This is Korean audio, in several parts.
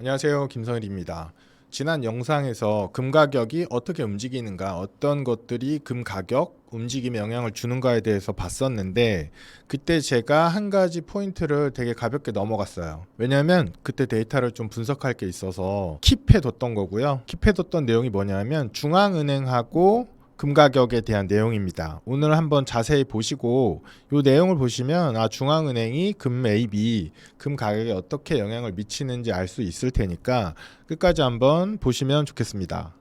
안녕하세요. 김성일입니다. 지난 영상에서 금 가격이 어떻게 움직이는가, 어떤 것들이 금 가격 움직임에 영향을 주는가에 대해서 봤었는데, 그때 제가 한 가지 포인트를 되게 가볍게 넘어갔어요. 왜냐하면 그때 데이터를 좀 분석할 게 있어서 킵해뒀던 거고요. 킵해뒀던 내용이 뭐냐면 중앙은행하고 금 가격에 대한 내용입니다. 오늘 한번 자세히 보시고 이 내용을 보시면 중앙은행이 금 매입이 금 가격에 어떻게 영향을 미치는지 알 수 있을 테니까 끝까지 한번 보시면 좋겠습니다.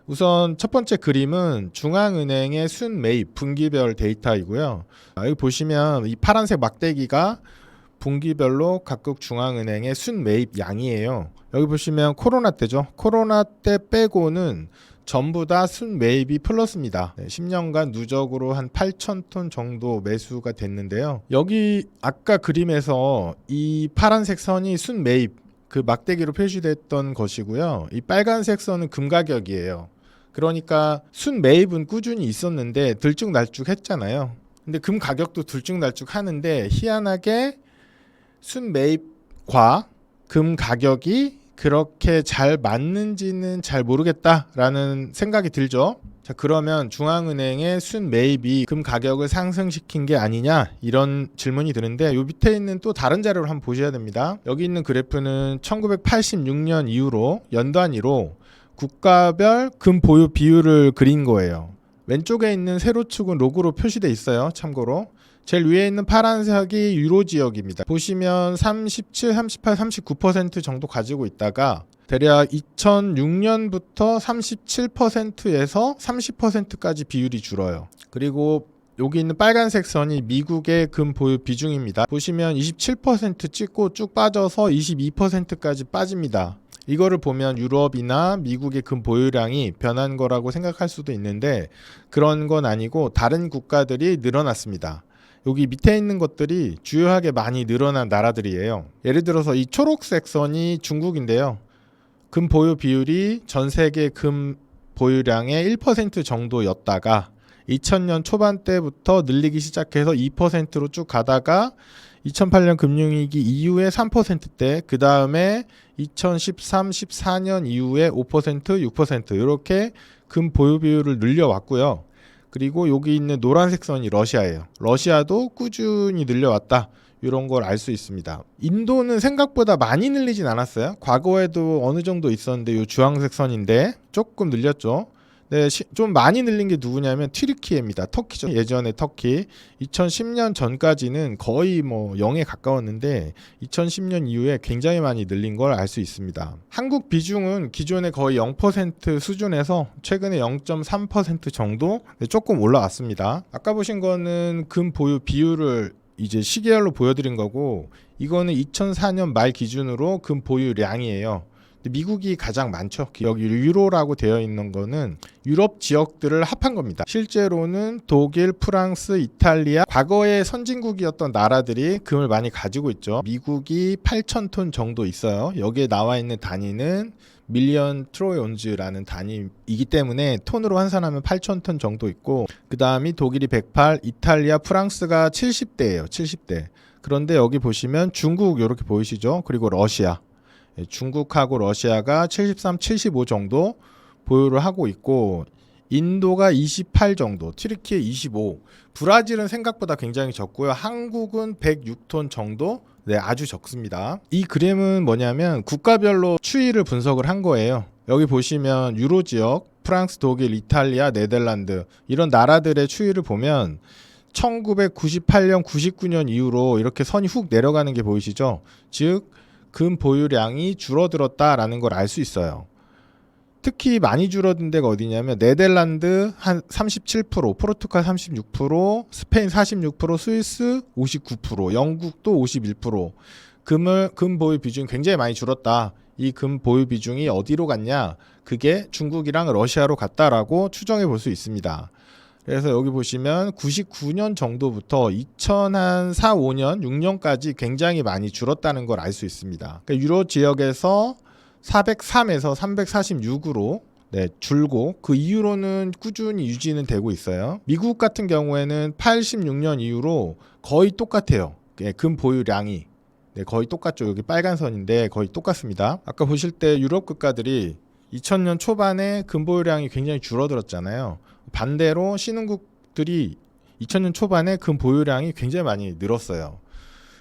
우선 첫 번째 그림은 중앙은행의 순매입 분기별 데이터이고요. 여기 보시면 이 파란색 막대기가 분기별로 각국 중앙은행의 순매입 양이에요. 여기 보시면 코로나 때죠. 코로나 때 빼고는 전부 다 순매입이 플러스입니다. 10년간 누적으로 한 8,000톤 정도 매수가 됐는데요. 여기 아까 그림에서 이 파란색 선이 순매입 그 막대기로 표시됐던 것이고요. 이 빨간색 선은 금 가격이에요. 그러니까 순매입은 꾸준히 있었는데 들쭉날쭉 했잖아요. 근데 금 가격도 들쭉날쭉 하는데 희한하게 순매입과 금 가격이 그렇게 잘 맞는지는 잘 모르겠다라는 생각이 들죠. 자, 그러면 중앙은행의 순매입이 금 가격을 상승시킨 게 아니냐 이런 질문이 드는데 요 밑에 있는 또 다른 자료를 한번 보셔야 됩니다. 여기 있는 그래프는 1986년 이후로 연단위로 국가별 금 보유 비율을 그린 거예요. 왼쪽에 있는 세로축은 로그로 표시되어 있어요. 참고로 제일 위에 있는 파란색이 유로 지역입니다. 보시면 37, 38, 39% 정도 가지고 있다가 대략 2006년부터 37%에서 30%까지 비율이 줄어요. 그리고 여기 있는 빨간색 선이 미국의 금 보유 비중입니다. 보시면 27% 찍고 쭉 빠져서 22%까지 빠집니다. 이거를 보면 유럽이나 미국의 금 보유량이 변한 거라고 생각할 수도 있는데 그런 건 아니고 다른 국가들이 늘어났습니다. 여기 밑에 있는 것들이 주요하게 많이 늘어난 나라들이에요. 예를 들어서 이 초록색 선이 중국인데요. 금 보유 비율이 전 세계 금 보유량의 1% 정도였다가 2000년 초반 때부터 늘리기 시작해서 2%로 쭉 가다가 2008년 금융위기 이후에 3%대, 그 다음에 2013, 14년 이후에 5%, 6% 이렇게 금 보유 비율을 늘려왔고요. 그리고 여기 있는 노란색 선이 러시아예요. 러시아도 꾸준히 늘려왔다. 이런 걸 알 수 있습니다. 인도는 생각보다 많이 늘리진 않았어요. 과거에도 어느 정도 있었는데 이 주황색 선인데 조금 늘렸죠. 네, 좀 많이 늘린 게 누구냐면 튀르키예입니다. 터키죠. 예전에 터키 2010년 전까지는 거의 뭐 0에 가까웠는데 2010년 이후에 굉장히 많이 늘린 걸 알 수 있습니다. 한국 비중은 기존에 거의 0% 수준에서 최근에 0.3% 정도 조금 올라왔습니다. 아까 보신 거는 금 보유 비율을 이제 시계열로 보여드린 거고 이거는 2004년 말 기준으로 금 보유량이에요. 미국이 가장 많죠. 여기 유로라고 되어 있는 거는 유럽 지역들을 합한 겁니다. 실제로는 독일, 프랑스, 이탈리아 과거의 선진국이었던 나라들이 금을 많이 가지고 있죠. 미국이 8,000톤 정도 있어요. 여기에 나와 있는 단위는 밀리언 트로이온즈라는 단위이기 때문에 톤으로 환산하면 8,000톤 정도 있고 그 다음이 독일이 108, 이탈리아, 프랑스가 70대예요. 70대. 그런데 여기 보시면 중국 이렇게 보이시죠? 그리고 러시아. 중국하고 러시아가 73, 75 정도 보유를 하고 있고 인도가 28 정도, 튀르키예 25, 브라질은 생각보다 굉장히 적고요. 한국은 106톤 정도, 네, 아주 적습니다. 이 그림은 뭐냐면 국가별로 추이를 분석을 한 거예요. 여기 보시면 유로 지역, 프랑스, 독일, 이탈리아, 네덜란드 이런 나라들의 추이를 보면 1998년, 99년 이후로 이렇게 선이 훅 내려가는 게 보이시죠? 즉 금 보유량이 줄어들었다라는 걸 알 수 있어요. 특히 많이 줄어든 데가 어디냐면 네덜란드 한 37%, 포르투갈 36%, 스페인 46%, 스위스 59%, 영국도 51%. 금 보유 비중이 굉장히 많이 줄었다. 이 금 보유 비중이 어디로 갔냐? 그게 중국이랑 러시아로 갔다라고 추정해 볼 수 있습니다. 그래서 여기 보시면 99년 정도부터 2004, 5년, 6년까지 굉장히 많이 줄었다는 걸 알 수 있습니다. 그러니까 유로 지역에서 403에서 346으로 줄고 그 이후로는 꾸준히 유지는 되고 있어요. 미국 같은 경우에는 86년 이후로 거의 똑같아요. 금 보유량이. 네, 거의 똑같죠. 여기 빨간 선인데 거의 똑같습니다. 아까 보실 때 유럽 국가들이 2000년 초반에 금 보유량이 굉장히 줄어들었잖아요. 반대로 신흥국들이 2000년 초반에 금 보유량이 굉장히 많이 늘었어요.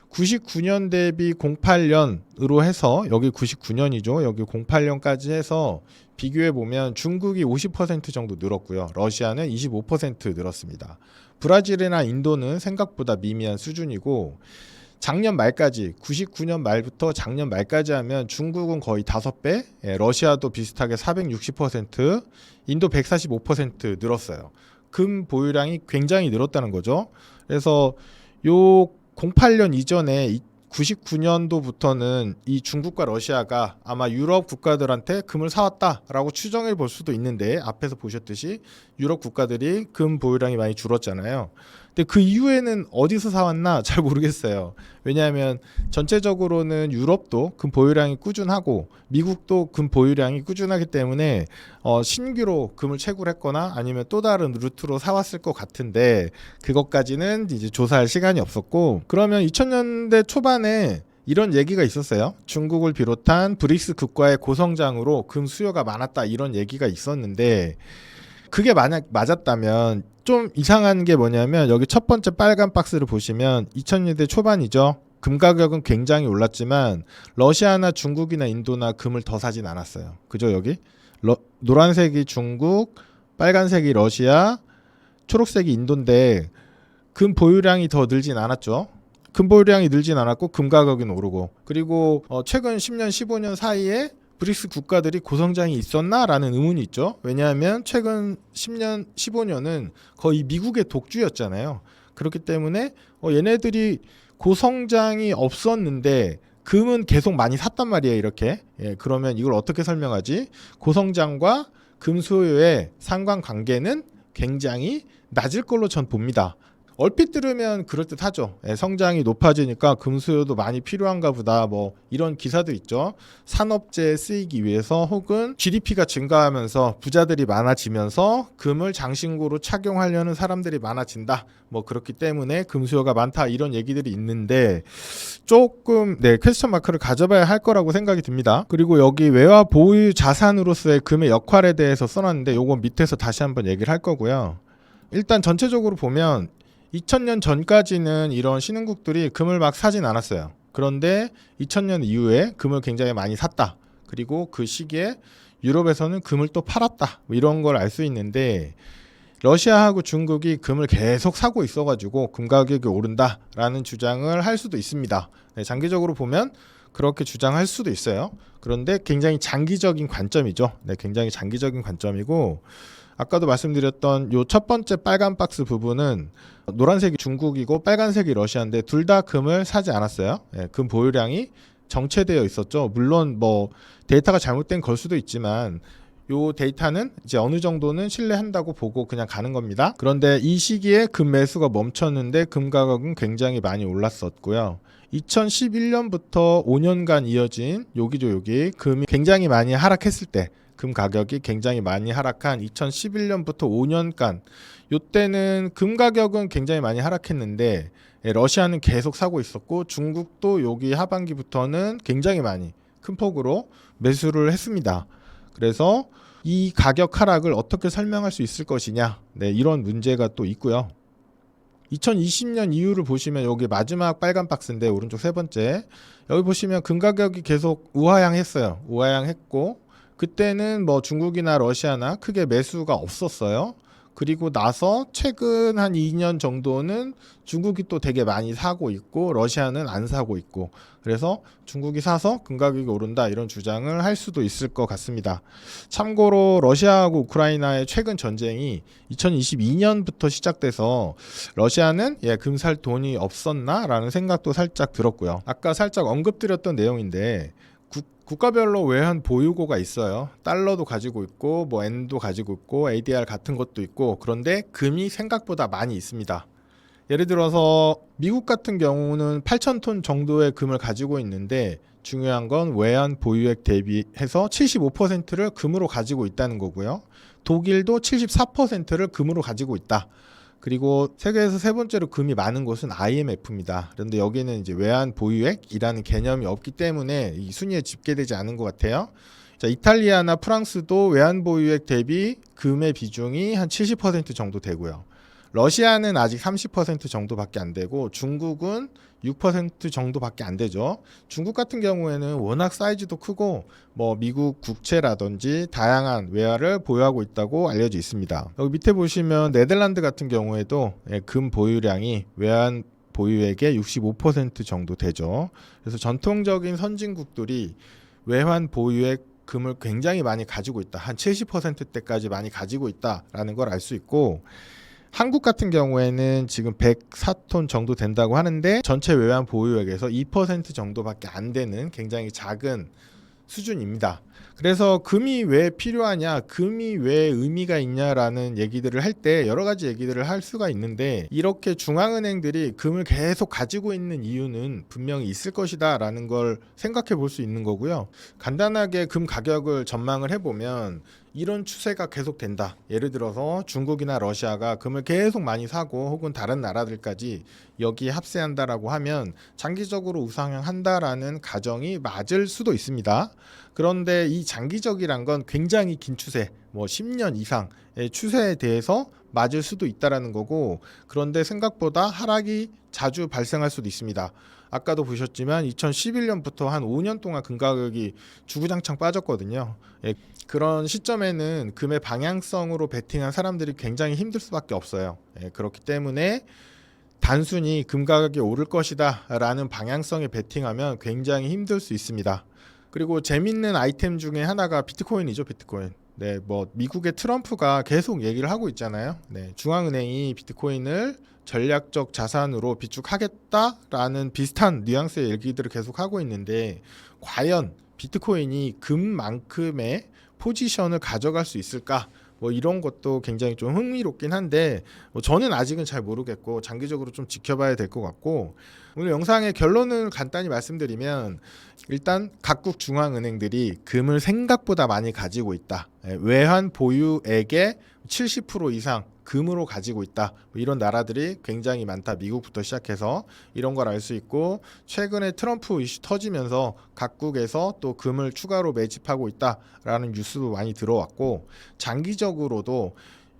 99년 대비 08년으로 해서 여기 99년이죠. 여기 08년까지 해서 비교해 보면 중국이 50% 정도 늘었고요. 러시아는 25% 늘었습니다. 브라질이나 인도는 생각보다 미미한 수준이고 작년 말까지 99년 말부터 작년 말까지 하면 중국은 거의 5배, 러시아도 비슷하게 460%, 인도 145% 늘었어요. 금 보유량이 굉장히 늘었다는 거죠. 그래서 요 08년 이전에 99년도부터는 이 중국과 러시아가 아마 유럽 국가들한테 금을 사왔다라고 추정해 볼 수도 있는데 앞에서 보셨듯이 유럽 국가들이 금 보유량이 많이 줄었잖아요. 근데 그 이후에는 어디서 사왔나 잘 모르겠어요. 왜냐하면 전체적으로는 유럽도 금 보유량이 꾸준하고 미국도 금 보유량이 꾸준하기 때문에 신규로 금을 채굴했거나 아니면 또 다른 루트로 사왔을 것 같은데 그것까지는 이제 조사할 시간이 없었고 그러면 2000년대 초반에 이런 얘기가 있었어요. 중국을 비롯한 브릭스 국가의 고성장으로 금 수요가 많았다 이런 얘기가 있었는데 그게 만약 맞았다면 좀 이상한 게 뭐냐면 여기 첫 번째 빨간 박스를 보시면 2000년대 초반이죠. 금 가격은 굉장히 올랐지만 러시아나 중국이나 인도나 금을 더 사진 않았어요. 그죠 여기? 노란색이 중국, 빨간색이 러시아, 초록색이 인도인데 금 보유량이 더 늘진 않았죠. 금 보유량이 늘진 않았고 금 가격은 오르고 그리고 최근 10년, 15년 사이에 브릭스 국가들이 고성장이 있었나라는 의문이 있죠. 왜냐하면 최근 10년, 15년은 거의 미국의 독주였잖아요. 그렇기 때문에 얘네들이 고성장이 없었는데 금은 계속 많이 샀단 말이에요. 이렇게. 그러면 이걸 어떻게 설명하지? 고성장과 금 수요의 상관관계는 굉장히 낮을 걸로 전 봅니다. 얼핏 들으면 그럴듯하죠. 성장이 높아지니까 금 수요도 많이 필요한가 보다 뭐 이런 기사도 있죠. 산업재에 쓰이기 위해서 혹은 GDP가 증가하면서 부자들이 많아지면서 금을 장신구로 착용하려는 사람들이 많아진다. 뭐 그렇기 때문에 금 수요가 많다 이런 얘기들이 있는데 조금 퀘스천 마크를 가져봐야 할 거라고 생각이 듭니다. 그리고 여기 외화 보유 자산으로서의 금의 역할에 대해서 써놨는데 요건 밑에서 다시 한번 얘기를 할 거고요. 일단 전체적으로 보면 2000년 전까지는 이런 신흥국들이 금을 막 사진 않았어요. 그런데 2000년 이후에 금을 굉장히 많이 샀다. 그리고 그 시기에 유럽에서는 금을 또 팔았다. 이런 걸 알 수 있는데 러시아하고 중국이 금을 계속 사고 있어가지고 금 가격이 오른다라는 주장을 할 수도 있습니다. 장기적으로 보면 그렇게 주장할 수도 있어요. 그런데 굉장히 장기적인 관점이죠. 굉장히 장기적인 관점이고 아까도 말씀드렸던 요 첫 번째 빨간 박스 부분은 노란색이 중국이고 빨간색이 러시아인데 둘 다 금을 사지 않았어요. 금 보유량이 정체되어 있었죠. 물론 뭐 데이터가 잘못된 걸 수도 있지만 요 데이터는 이제 어느 정도는 신뢰한다고 보고 그냥 가는 겁니다. 그런데 이 시기에 금 매수가 멈췄는데 금 가격은 굉장히 많이 올랐었고요. 2011년부터 5년간 이어진 여기 금이 굉장히 많이 하락했을 때 금 가격이 굉장히 많이 하락한 2011년부터 5년간 이때는 금 가격은 굉장히 많이 하락했는데 러시아는 계속 사고 있었고 중국도 여기 하반기부터는 굉장히 많이 큰 폭으로 매수를 했습니다. 그래서 이 가격 하락을 어떻게 설명할 수 있을 것이냐 이런 문제가 또 있고요. 2020년 이후를 보시면 여기 마지막 빨간 박스인데 오른쪽 세 번째 여기 보시면 금 가격이 계속 우하향했어요. 우하향했고 그때는 뭐 중국이나 러시아나 크게 매수가 없었어요. 그리고 나서 최근 한 2년 정도는 중국이 또 되게 많이 사고 있고 러시아는 안 사고 있고 그래서 중국이 사서 금 가격이 오른다 이런 주장을 할 수도 있을 것 같습니다. 참고로 러시아하고 우크라이나의 최근 전쟁이 2022년부터 시작돼서 러시아는 금 살 돈이 없었나 라는 생각도 살짝 들었고요. 아까 살짝 언급드렸던 내용인데 국가별로 외환 보유고가 있어요. 달러도 가지고 있고 뭐 엔도 가지고 있고 ADR 같은 것도 있고 그런데 금이 생각보다 많이 있습니다. 예를 들어서 미국 같은 경우는 8,000톤 정도의 금을 가지고 있는데 중요한 건 외환 보유액 대비해서 75%를 금으로 가지고 있다는 거고요. 독일도 74%를 금으로 가지고 있다. 그리고 세계에서 세 번째로 금이 많은 곳은 IMF입니다. 그런데 여기는 이제 외환 보유액이라는 개념이 없기 때문에 이 순위에 집계되지 않은 것 같아요. 자, 이탈리아나 프랑스도 외환 보유액 대비 금의 비중이 한 70% 정도 되고요. 러시아는 아직 30% 정도밖에 안 되고 중국은 6% 정도밖에 안 되죠. 중국 같은 경우에는 워낙 사이즈도 크고 뭐 미국 국채라든지 다양한 외화를 보유하고 있다고 알려져 있습니다. 여기 밑에 보시면 네덜란드 같은 경우에도 금 보유량이 외환 보유액의 65% 정도 되죠. 그래서 전통적인 선진국들이 외환 보유액 금을 굉장히 많이 가지고 있다. 한 70%대까지 많이 가지고 있다라는 걸 알 수 있고, 한국 같은 경우에는 지금 104톤 정도 된다고 하는데 전체 외환 보유액에서 2% 정도밖에 안 되는 굉장히 작은 수준입니다. 그래서 금이 왜 필요하냐, 금이 왜 의미가 있냐라는 얘기들을 할 때 여러 가지 얘기들을 할 수가 있는데, 이렇게 중앙은행들이 금을 계속 가지고 있는 이유는 분명히 있을 것이다 라는 걸 생각해 볼 수 있는 거고요. 간단하게 금 가격을 전망을 해보면 이런 추세가 계속 된다. 예를 들어서 중국이나 러시아가 금을 계속 많이 사고 혹은 다른 나라들까지 여기에 합세한다라고 하면 장기적으로 우상향한다라는 가정이 맞을 수도 있습니다. 그런데 이 장기적이란 건 굉장히 긴 추세, 뭐 10년 이상의 추세에 대해서 맞을 수도 있다라는 거고, 그런데 생각보다 하락이 자주 발생할 수도 있습니다. 아까도 보셨지만 2011년부터 한 5년 동안 금 가격이 주구장창 빠졌거든요. 그런 시점에는 금의 방향성으로 베팅한 사람들이 굉장히 힘들 수밖에 없어요. 그렇기 때문에 단순히 금 가격이 오를 것이다 라는 방향성에 베팅하면 굉장히 힘들 수 있습니다. 그리고 재밌는 아이템 중에 하나가 비트코인이죠. 비트코인. 네, 뭐 미국의 트럼프가 계속 얘기를 하고 있잖아요. 네, 중앙은행이 비트코인을 전략적 자산으로 비축하겠다라는 비슷한 뉘앙스의 얘기들을 계속 하고 있는데, 과연 비트코인이 금만큼의 포지션을 가져갈 수 있을까? 뭐 이런 것도 굉장히 좀 흥미롭긴 한데, 저는 아직은 잘 모르겠고 장기적으로 좀 지켜봐야 될 것 같고, 오늘 영상의 결론을 간단히 말씀드리면, 일단 각국 중앙은행들이 금을 생각보다 많이 가지고 있다. 외환 보유액의 70% 이상 금으로 가지고 있다. 이런 나라들이 굉장히 많다. 미국부터 시작해서 이런 걸 알 수 있고, 최근에 트럼프 이슈 터지면서 각국에서 또 금을 추가로 매집하고 있다라는 뉴스도 많이 들어왔고, 장기적으로도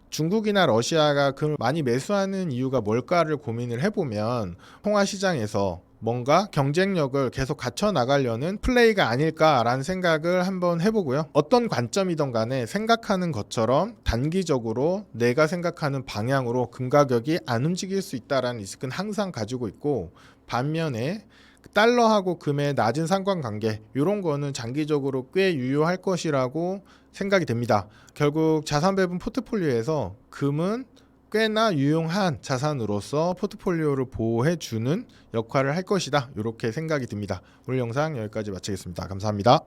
중국이나 러시아가 금을 많이 매수하는 이유가 뭘까를 고민을 해보면 통화 시장에서 뭔가 경쟁력을 계속 갖춰 나가려는 플레이가 아닐까라는 생각을 한번 해보고요. 어떤 관점이든 간에 생각하는 것처럼 단기적으로 내가 생각하는 방향으로 금 가격이 안 움직일 수 있다라는 리스크는 항상 가지고 있고, 반면에 달러하고 금의 낮은 상관관계, 이런 거는 장기적으로 꽤 유효할 것이라고 생각이 됩니다. 결국 자산 배분 포트폴리오에서 금은 꽤나 유용한 자산으로서 포트폴리오를 보호해주는 역할을 할 것이다. 이렇게 생각이 듭니다. 오늘 영상 여기까지 마치겠습니다. 감사합니다.